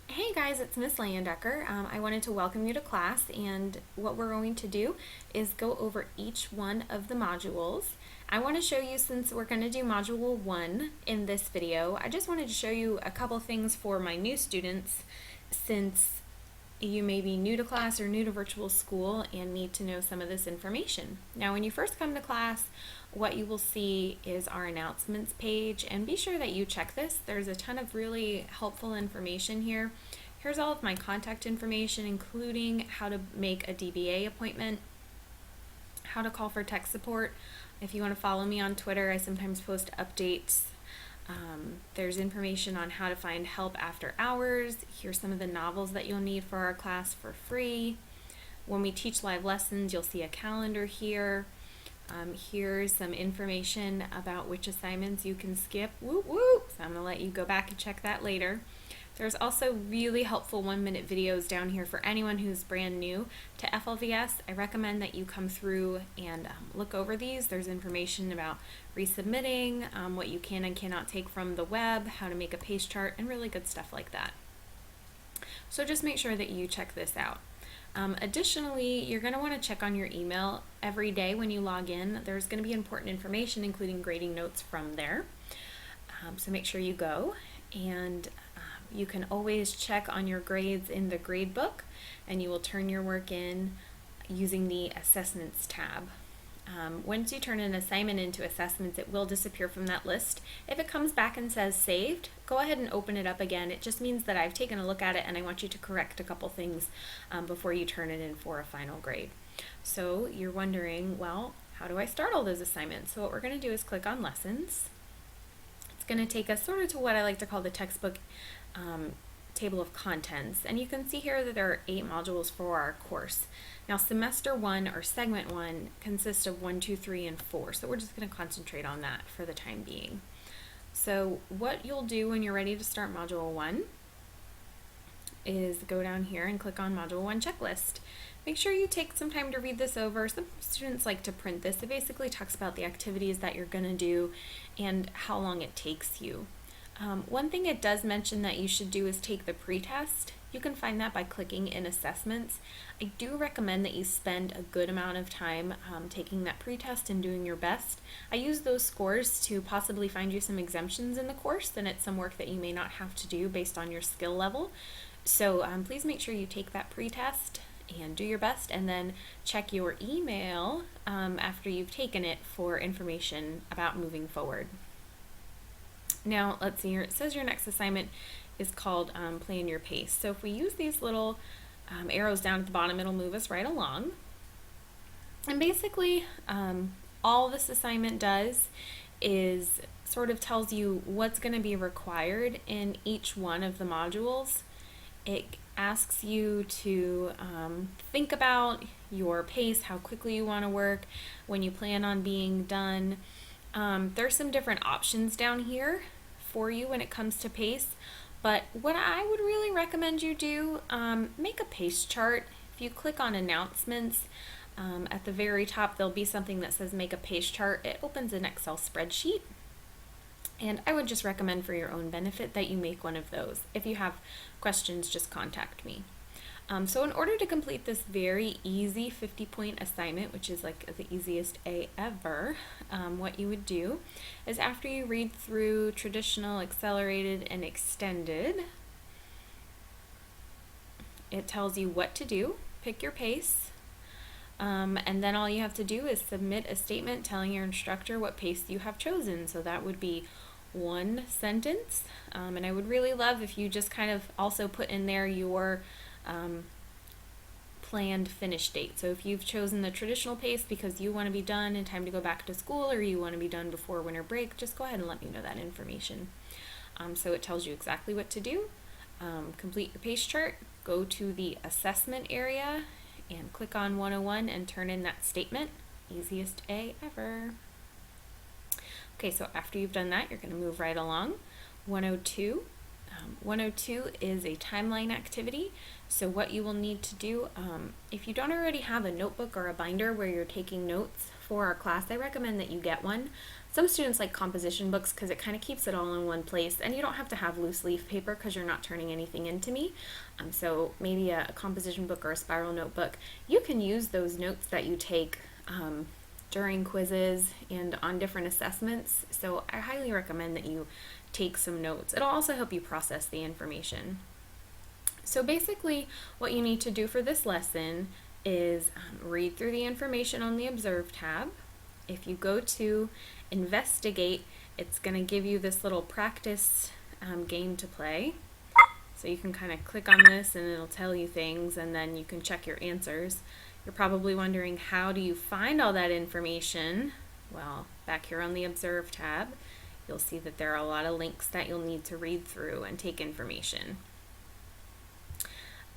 Hey guys, it's Miss Landecker. I wanted to welcome you to class, and what we're going to do is go over each one of the modules. I want to show you, since we're going to do module 1 in this video, I just wanted to show you a couple things for my new students, since you may be new to class or new to virtual school and need to know some of this information. Now, when you first come to class, what you will see is our announcements page, and be sure that you check this. There's a ton of really helpful information here. Here's all of my contact information, including how to make a DBA appointment, how to call for tech support. If you want to follow me on Twitter, I sometimes post updates. There's information on how to find help after hours. Here's some of the novels that you'll need for our class for free. When we teach live lessons, you'll see a calendar here. Here's some information about which assignments you can skip. Whoop whoop! So I'm going to let you go back and check that later. There's also really helpful 1-minute videos down here for anyone who's brand new to FLVS. I recommend that you come through and look over these. There's information about resubmitting, what you can and cannot take from the web, how to make a pace chart, and really good stuff like that. So just make sure that you check this out. Additionally, you're going to want to check on your email every day when you log in. There's going to be important information, including grading notes from there. So make sure you go, and you can always check on your grades in the grade book, and you will turn your work in using the assessments tab. Once you turn an assignment into assessments, it will disappear from that list. If it comes back and says saved, go ahead and open it up again. It just means that I've taken a look at it and I want you to correct a couple things before you turn it in for a final grade. So you're wondering, well, how do I start all those assignments? So what we're going to do is click on lessons. It's going to take us sort of to what I like to call the textbook table of contents, and you can see here that there are 8 modules for our course. Now, semester 1 or segment 1 consists of 1, 2, 3, and 4, so we're just going to concentrate on that for the time being. So what you'll do when you're ready to start module 1 is go down here and click on module 1 checklist. Make sure you take some time to read this over. Some students like to print this. It basically talks about the activities that you're going to do and how long it takes you. One thing it does mention that you should do is take the pretest. You can find that by clicking in assessments. I do recommend that you spend a good amount of time taking that pretest and doing your best. I use those scores to possibly find you some exemptions in the course, and it's some work that you may not have to do based on your skill level. So please make sure you take that pretest and do your best, and then check your email after you've taken it for information about moving forward. Now, let's see here. It says your next assignment is called Plan Your Pace. So if we use these little arrows down at the bottom, it'll move us right along. And basically, all this assignment does is sort of tells you what's going to be required in each one of the modules. It asks you to think about your pace, how quickly you want to work, when you plan on being done. There's some different options down here for you when it comes to pace, but what I would really recommend you do, make a pace chart. If you click on announcements, at the very top there'll be something that says make a pace chart. It opens an Excel spreadsheet, and I would just recommend for your own benefit that you make one of those. If you have questions, just contact me. So in order to complete this very easy 50-point assignment, which is like the easiest A ever, what you would do is, after you read through traditional, accelerated, and extended, it tells you what to do. Pick your pace, and then all you have to do is submit a statement telling your instructor what pace you have chosen. So that would be 1 sentence, and I would really love if you just kind of also put in there your planned finish date. So if you've chosen the traditional pace because you want to be done in time to go back to school, or you want to be done before winter break, just go ahead and let me know that information. So it tells you exactly what to do. Complete your pace chart, go to the assessment area and click on 101 and turn in that statement. Easiest A ever. Okay, so after you've done that, you're going to move right along. 102. 102 is a timeline activity. So what you will need to do, if you don't already have a notebook or a binder where you're taking notes for our class, I recommend that you get one. Some students like composition books because it kind of keeps it all in one place, and you don't have to have loose leaf paper because you're not turning anything into me. So maybe a composition book or a spiral notebook. You can use those notes that you take during quizzes and on different assessments, so I highly recommend that you take some notes. It'll also help you process the information. So basically what you need to do for this lesson is read through the information on the Observe tab. If you go to Investigate, it's going to give you this little practice game to play. So you can kind of click on this and it'll tell you things, and then you can check your answers. You're probably wondering, how do you find all that information? Well, back here on the Observe tab, you'll see that there are a lot of links that you'll need to read through and take information.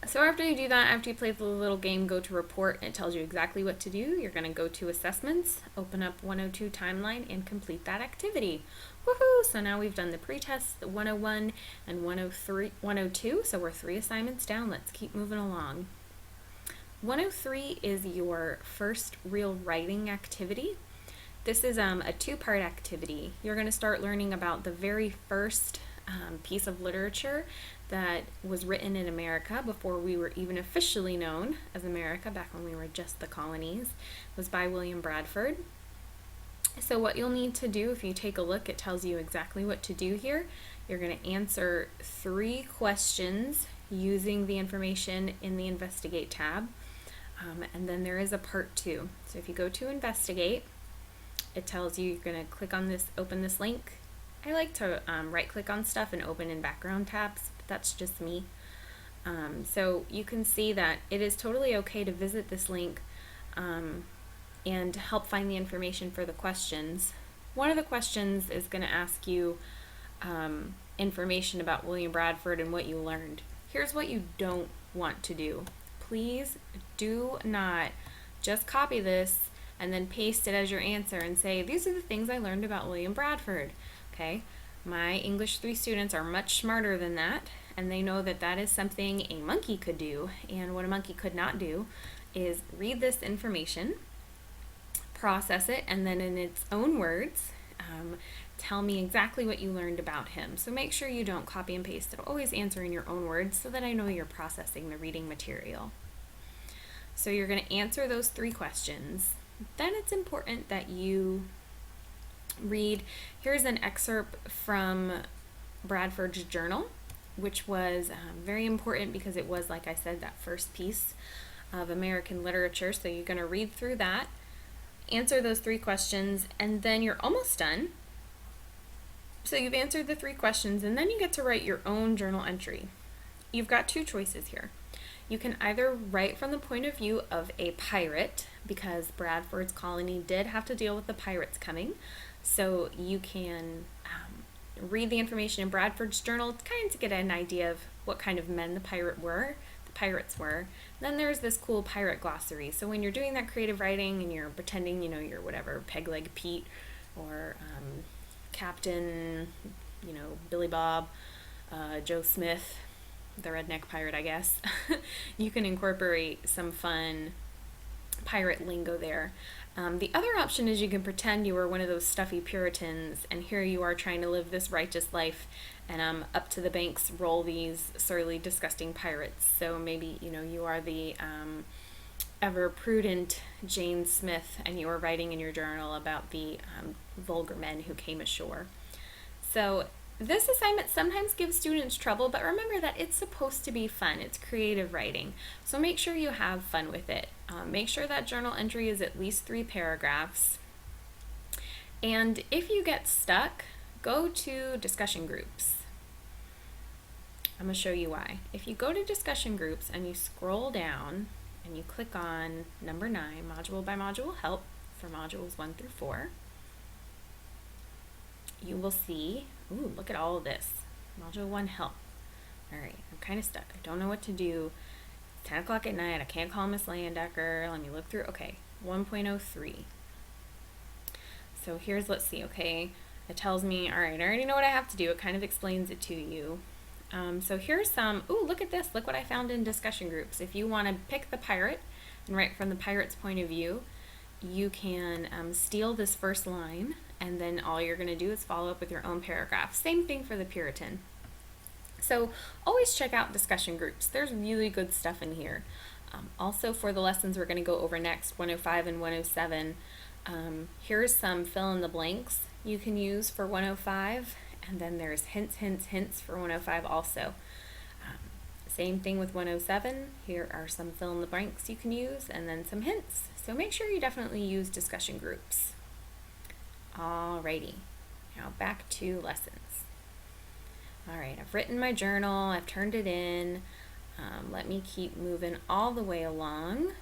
So after you do that, after you play the little game, go to Report, and it tells you exactly what to do. You're going to go to Assessments, open up 102 Timeline, and complete that activity. Woohoo! So now we've done the pretest, the 101, and 102, so we're 3 assignments down. Let's keep moving along. 103 is your first real writing activity. This is a 2-part activity. You're going to start learning about the very first piece of literature that was written in America before we were even officially known as America, back when we were just the colonies. It was by William Bradford. So what you'll need to do, if you take a look, it tells you exactly what to do here. You're going to answer 3 questions using the information in the Investigate tab. And then there is a part 2. So if you go to Investigate, it tells you you're going to click on this, open this link. I like to right click on stuff and open in background tabs, but that's just me. So you can see that it is totally okay to visit this link and help find the information for the questions. One of the questions is going to ask you information about William Bradford and what you learned. Here's what you don't want to do. Please do not just copy this and then paste it as your answer and say, these are the things I learned about William Bradford. Okay, my English 3 students are much smarter than that, and they know that that is something a monkey could do, and what a monkey could not do is read this information, process it, and then in its own words, tell me exactly what you learned about him. So make sure you don't copy and paste it. Always answer in your own words so that I know you're processing the reading material. So you're going to answer those 3 questions. Then it's important that you read. Here's an excerpt from Bradford's journal, which was very important because it was, like I said, that first piece of American literature. So you're going to read through that, answer those 3 questions, and then you're almost done. So you've answered the 3 questions, and then you get to write your own journal entry. You've got 2 choices here. You can either write from the point of view of a pirate, because Bradford's colony did have to deal with the pirates coming. So you can read the information in Bradford's journal kind of to get an idea of what kind of men the pirates were. Then there's this cool pirate glossary. So when you're doing that creative writing and you're pretending, you're whatever, Pegleg Pete or Captain, Billy Bob, Joe Smith, the redneck pirate, I guess, you can incorporate some fun pirate lingo there. The other option is you can pretend you were one of those stuffy Puritans, and here you are trying to live this righteous life, and up to the banks roll these surly, disgusting pirates. So maybe, you are the ever prudent Jane Smith, and you are writing in your journal about the vulgar men who came ashore. So this assignment sometimes gives students trouble, but remember that it's supposed to be fun. It's creative writing. So make sure you have fun with it. Make sure that journal entry is at least 3 paragraphs. And if you get stuck, go to discussion groups. I'm going to show you why. If you go to discussion groups and you scroll down and you click on number 9, module by module help for modules 1 through 4, you will see, ooh, look at all of this. Module 1 help. All right, I'm kind of stuck. I don't know what to do. It's 10 o'clock at night. I can't call Miss Landecker. Let me look through. Okay, 1.03. So let's see, okay. It tells me, all right, I already know what I have to do. It kind of explains it to you. So here's some, ooh, look at this. Look what I found in discussion groups. If you want to pick the pirate and write from the pirate's point of view, you can steal this first line, and then all you're going to do is follow up with your own paragraph. Same thing for the Puritan. So always check out discussion groups. There's really good stuff in here. Also, for the lessons we're going to go over next, 105 and 107, here's some fill in the blanks you can use for 105, and then there's hints, hints, hints for 105 also. Same thing with 107. Here are some fill in the blanks you can use, and then some hints. So make sure you definitely use discussion groups. Alrighty, now back to lessons. Alright, I've written my journal, I've turned it in. Let me keep moving all the way along.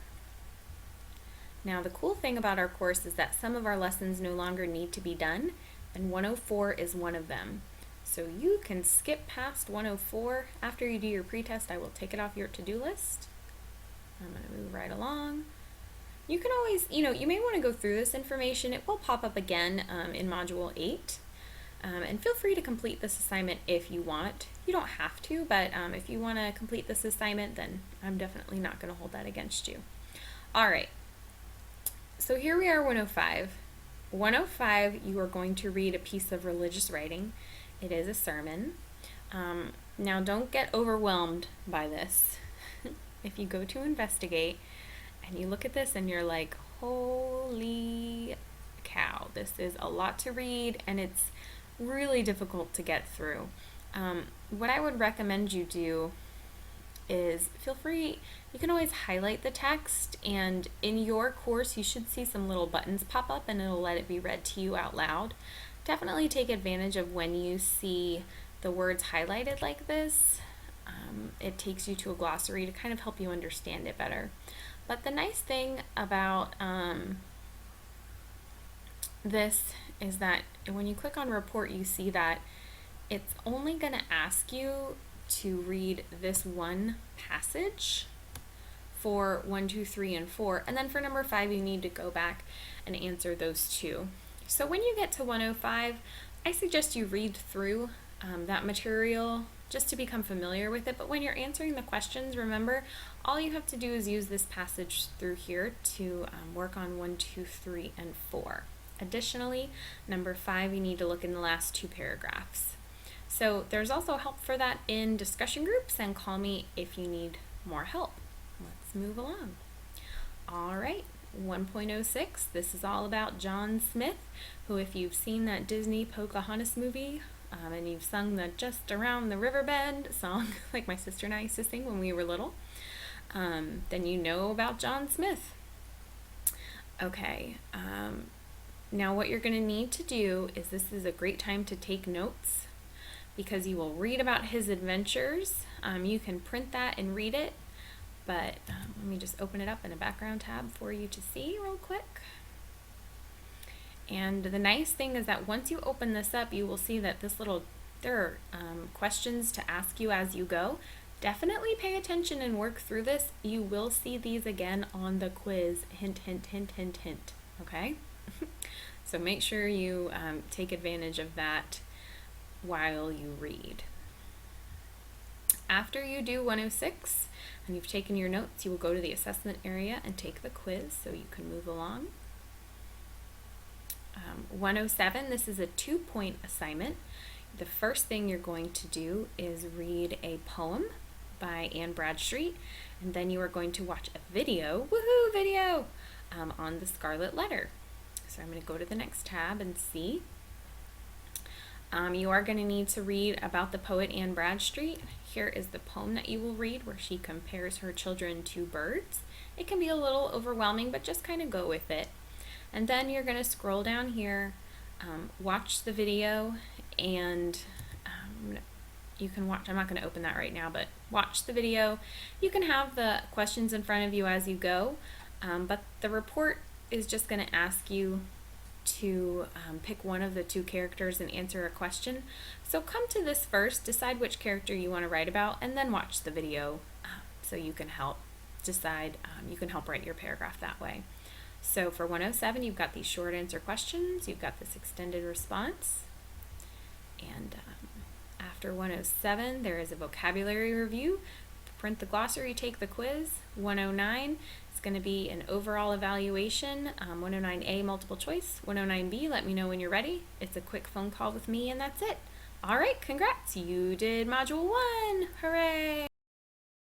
Now the cool thing about our course is that some of our lessons no longer need to be done, and 104 is one of them. So you can skip past 104. After you do your pretest, I will take it off your to-do list. I'm going to move right along. You can always, you may want to go through this information. It will pop up again in Module 8. And feel free to complete this assignment if you want. You don't have to, but if you want to complete this assignment, then I'm definitely not going to hold that against you. All right. So here we are, 105. 105, you are going to read a piece of religious writing. It is a sermon. Now don't get overwhelmed by this. If you go to investigate and you look at this and you're like, holy cow, this is a lot to read and it's really difficult to get through. What I would recommend you do is feel free, you can always highlight the text, and in your course you should see some little buttons pop up and it'll let it be read to you out loud. Definitely take advantage of when you see the words highlighted like this. It takes you to a glossary to kind of help you understand it better. But the nice thing about this is that when you click on report, you see that it's only going to ask you to read this one passage for 1, 2, 3, and 4, and then for number 5 you need to go back and answer those two. So when you get to 105, I suggest you read through that material just to become familiar with it, but when you're answering the questions, remember, all you have to do is use this passage through here to work on 1, 2, 3, and 4. Additionally, number 5, you need to look in the last 2 paragraphs. So there's also help for that in discussion groups, and call me if you need more help. Let's move along. All right, 1.06, this is all about John Smith, who, if you've seen that Disney Pocahontas movie, and you've sung the Just Around the River Bend song, like my sister and I used to sing when we were little, then you know about John Smith. Okay, now what you're going to need to do is, this is a great time to take notes, because you will read about his adventures. You can print that and read it, but let me just open it up in a background tab for you to see real quick. And the nice thing is that once you open this up, you will see that there are questions to ask you as you go. Definitely pay attention and work through this. You will see these again on the quiz. Hint, hint, hint, hint, hint. Okay? So make sure you take advantage of that while you read. After you do 106 and you've taken your notes, you will go to the assessment area and take the quiz so you can move along. 107, this is a 2-point assignment. The first thing you're going to do is read a poem by Anne Bradstreet, and then you are going to watch a video, woohoo, video, on the Scarlet Letter. So I'm going to go to the next tab and see. You are going to need to read about the poet Anne Bradstreet. Here is the poem that you will read, where she compares her children to birds. It can be a little overwhelming, but just kind of go with it. And then you're going to scroll down here, watch the video, and you can watch, I'm not going to open that right now, but watch the video. You can have the questions in front of you as you go, but the report is just going to ask you to pick one of the 2 characters and answer a question. So come to this first, decide which character you want to write about, and then watch the video so you can help decide, you can help write your paragraph that way. So for 107, you've got these short answer questions, you've got this extended response, and after 107, there is a vocabulary review. print the glossary, take the quiz. 109 is going to be an overall evaluation. 109A, multiple choice. 109B, let me know when you're ready. It's a quick phone call with me, and that's it. All right, congrats, you did Module 1. Hooray!